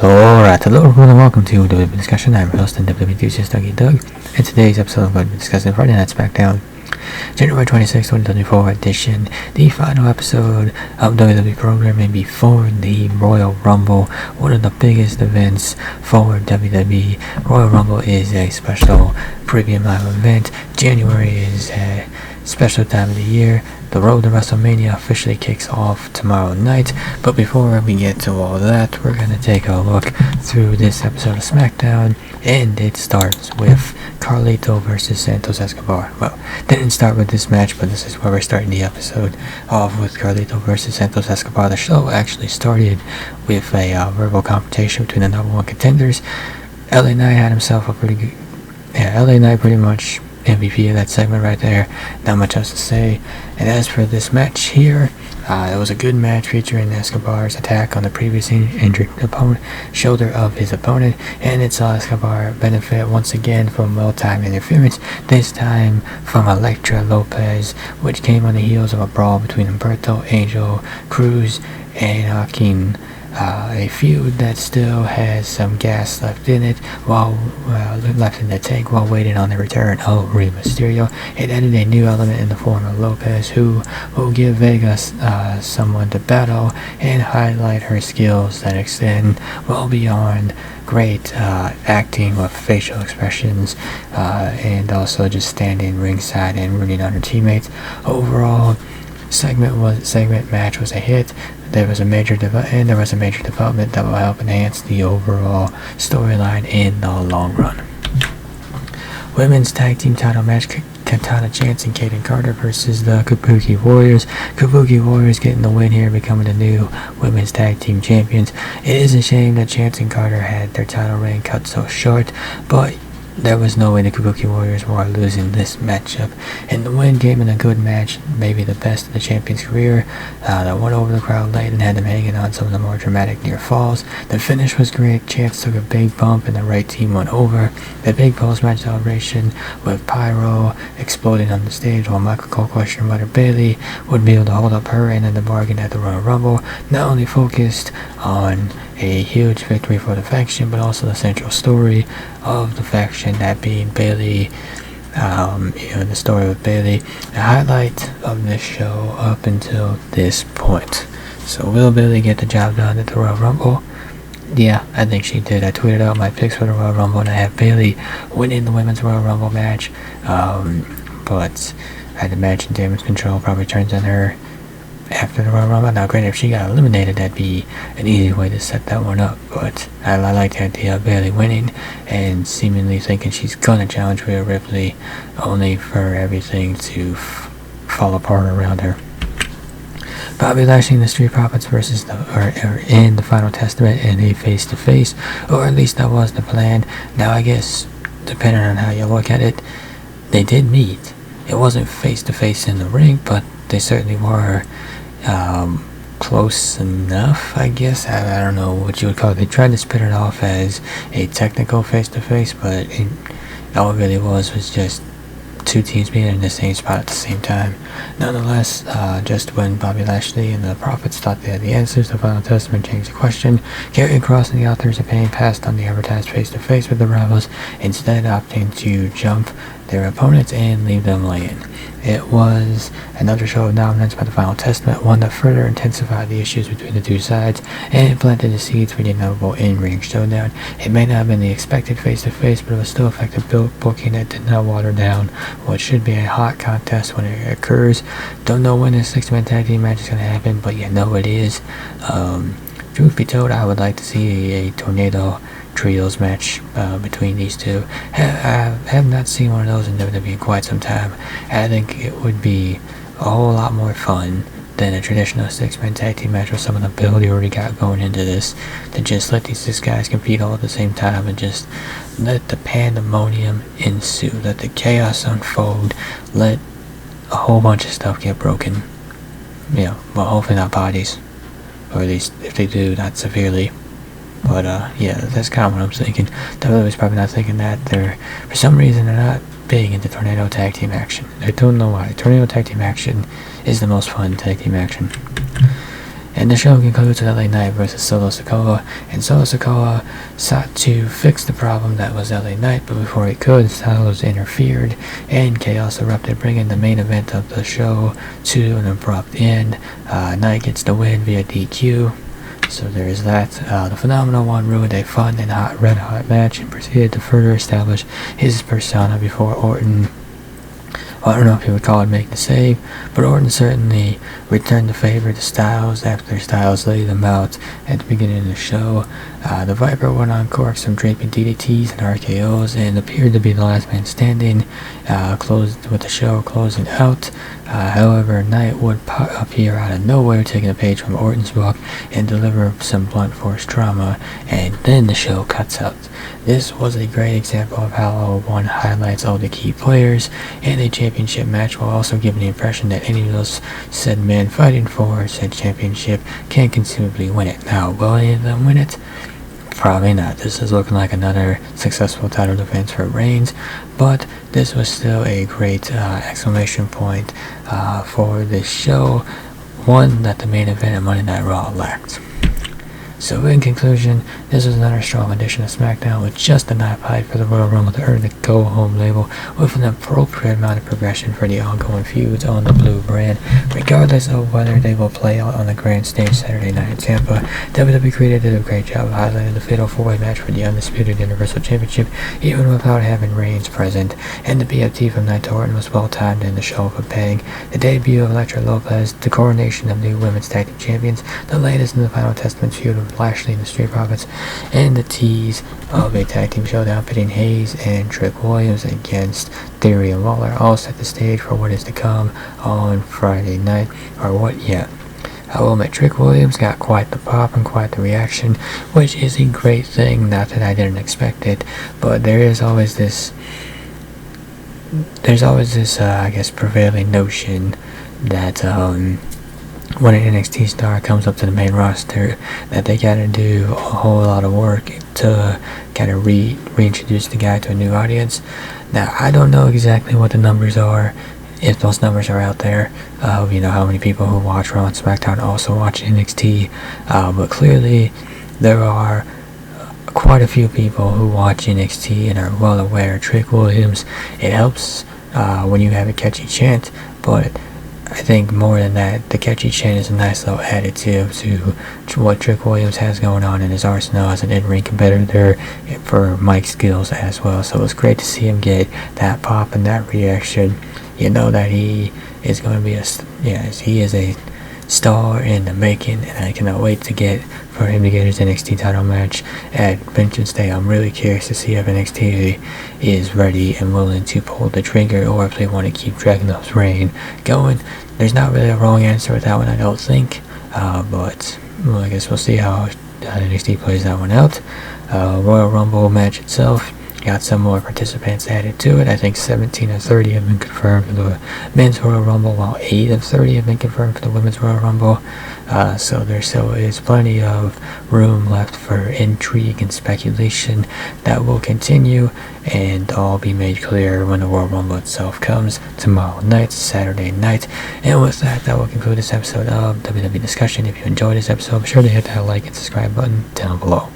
Alright, hello everyone and welcome to WWE Discussion. I'm your host and WWE enthusiast Doug. In today's episode I'm going to be discussing Friday Night Smackdown, January 26, 2024 edition, the final episode of WWE programming before the Royal Rumble, one of the biggest events for WWE. Royal Rumble is a special premium live event. January is a special time of the year. The road to WrestleMania officially kicks off tomorrow night, but before we get to all that, we're going to take a look through this episode of SmackDown, and it starts with Carlito versus Santos Escobar. Well, didn't start with this match, but this is where we're starting the episode off with Carlito versus Santos Escobar. The show actually started with a verbal confrontation between the number one contenders. LA Knight had himself a pretty good... LA Knight pretty much MVP of that segment right there. Not much else to say. And as for this match here, it was a good match featuring Escobar's attack on the previously injured shoulder of his opponent, and it saw Escobar benefit once again from well-timed interference, this time from Elektra Lopez, which came on the heels of a brawl between Humberto Angel Cruz and Joaquin. A feud that still has some gas left in it, left in the tank while waiting on the return of Rey Mysterio. It added a new element in the form of Lopez, who will give Vegas someone to battle and highlight her skills that extend well beyond great acting with facial expressions and also just standing ringside and rooting on her teammates. Overall, segment match was a hit. There was a major development that will help enhance the overall storyline in the long run. Women's tag team title match: Katana Chance and Kaden Carter versus the Kabuki Warriors. Kabuki Warriors getting the win here, becoming the new women's tag team champions. It is a shame that Chance and Carter had their title reign cut so short, but there was no way the Kabuki Warriors were losing this matchup, and the win came in a good match, maybe the best of the champion's career, that went over the crowd late and had them hanging on some of the more dramatic near falls. The finish was great. Chance took a big bump and the right team went over. The big post-match celebration with Pyro exploding on the stage, while Michael Cole questioned whether Bayley would be able to hold up her end of the bargain at the Royal Rumble, not only focused on a huge victory for the faction, but also the central story of the faction, that being Bayley, the story with Bayley, the highlight of this show up until this point. So will Bayley get the job done at the Royal Rumble? Yeah, I think she did. I tweeted out my picks for the Royal Rumble, and I have Bayley winning the Women's Royal Rumble match, but I'd imagine Damage Control probably turns on her after the Royal Rumble. Now granted, if she got eliminated, that'd be an easy way to set that one up, but I like the idea of Bayley winning and seemingly thinking she's gonna challenge Rhea Ripley, only for everything to fall apart around her. Bobby Lashley and the Street Profits versus in the Final Testament in a face-to-face, or at least that was the plan. Now I guess, depending on how you look at it, they did meet. It wasn't face-to-face in the ring, but they certainly were close enough, I guess. I don't know what you would call it. They tried to spit it off as a technical face-to-face, but all it really was just two teams being in the same spot at the same time. Nonetheless, just when Bobby Lashley and the Profits thought they had the answers, the Final Testament changed the question. Karrion Kross and the Authors of Pain passed on the advertised face-to-face with the Rivals, instead opting to jump their opponents and leave them laying. It was another show of dominance by the Final Testament, one that further intensified the issues between the two sides and planted the seeds for the inevitable in-ring showdown. It may not have been the expected face-to-face, but it was still effective booking that did not water down what should be a hot contest when it occurs. Don't know when this 6-man tag team match is going to happen, but you know it is. Truth be told, I would like to see a Tornado Trios match between these two. I have not seen one of those in WWE in quite some time. I think it would be a whole lot more fun than a traditional 6-man tag team match with some of the build you already got going into this, to just let these 6 guys compete all at the same time and just let the pandemonium ensue, let the chaos unfold, let a whole bunch of stuff get broken. Well, hopefully not bodies, or at least if they do, not severely. But yeah, that's kind of what I'm thinking. WWE's probably not thinking that. For some reason, they're not big into Tornado Tag Team action. I don't know why. Tornado Tag Team action is the most fun tag team action. And the show concludes with LA Knight versus Solo Sikoa, and Solo Sikoa sought to fix the problem that was LA Knight, but before he could, Styles interfered, and chaos erupted, bringing the main event of the show to an abrupt end. Knight gets the win via DQ. So there is that. The Phenomenal One ruined a fun and red hot match and proceeded to further establish his persona before Orton. Well, I don't know if he would call it making the save, but Orton certainly returned the favor to Styles after Styles laid them out at the beginning of the show. The Viper went on cork some draping DDTs and RKOs and appeared to be the last man standing, closed with the show closing out. However, Knight would appear out of nowhere, taking a page from Orton's book and deliver some blunt force trauma, and then the show cuts out. This was a great example of how one highlights all the key players in a championship match, while also giving the impression that any of those said men fighting for said championship can conceivably win it. Now, will any of them win it? Probably not. This is looking like another successful title defense for Reigns, but this was still a great exclamation point for this show, one that the main event of Monday Night Raw lacked. So in conclusion, this was another strong edition of SmackDown with just enough hype for the Royal Rumble to earn the go-home label, with an appropriate amount of progression for the ongoing feuds on the Blue brand, regardless of whether they will play out on the grand stage Saturday night in Tampa. WWE Creative did a great job of highlighting the fatal four-way match for the Undisputed Universal Championship, even without having Reigns present, and the BFT from Knight to Orton was well-timed in the show of a bang. The debut of Elektra Lopez, the coronation of new women's tag team champions, the latest in the Final Testament feud of Lashley and the Street Profits, and the tease of a tag team showdown pitting Hayes and Trick Williams against Theory and Lawler all set the stage for what is to come on Friday night, or what yet. I will admit, Trick Williams got quite the pop and quite the reaction, which is a great thing, not that I didn't expect it, but there is always this I guess, prevailing notion that when an NXT star comes up to the main roster, that they gotta do a whole lot of work to kind of reintroduce the guy to a new audience. Now, I don't know exactly what the numbers are, if those numbers are out there, how many people who watch Raw and SmackDown also watch NXT, but clearly there are quite a few people who watch NXT and are well aware of Trick Williams. It helps when you have a catchy chant, but I think more than that, the catchy chant is a nice little additive to what Trick Williams has going on in his arsenal as an in-ring competitor for mic skills as well. So it's great to see him get that pop and that reaction. You know that he is going to be he is a star in the making, and I cannot wait for him to get his NXT title match at Vengeance Day. I'm really curious to see if NXT is ready and willing to pull the trigger, or if they want to keep Dragunov's reign going. There's not really a wrong answer with that one, I don't think, but I guess we'll see how NXT plays that one out. Royal Rumble match itself got some more participants added to it. I think 17 of 30 have been confirmed for the men's Royal Rumble, while 8 of 30 have been confirmed for the women's Royal Rumble. So there still is plenty of room left for intrigue and speculation that will continue and all be made clear when the Royal Rumble itself comes tomorrow night, Saturday night. And with that, that will conclude this episode of WWE Discussion. If you enjoyed this episode, be sure to hit that like and subscribe button down below.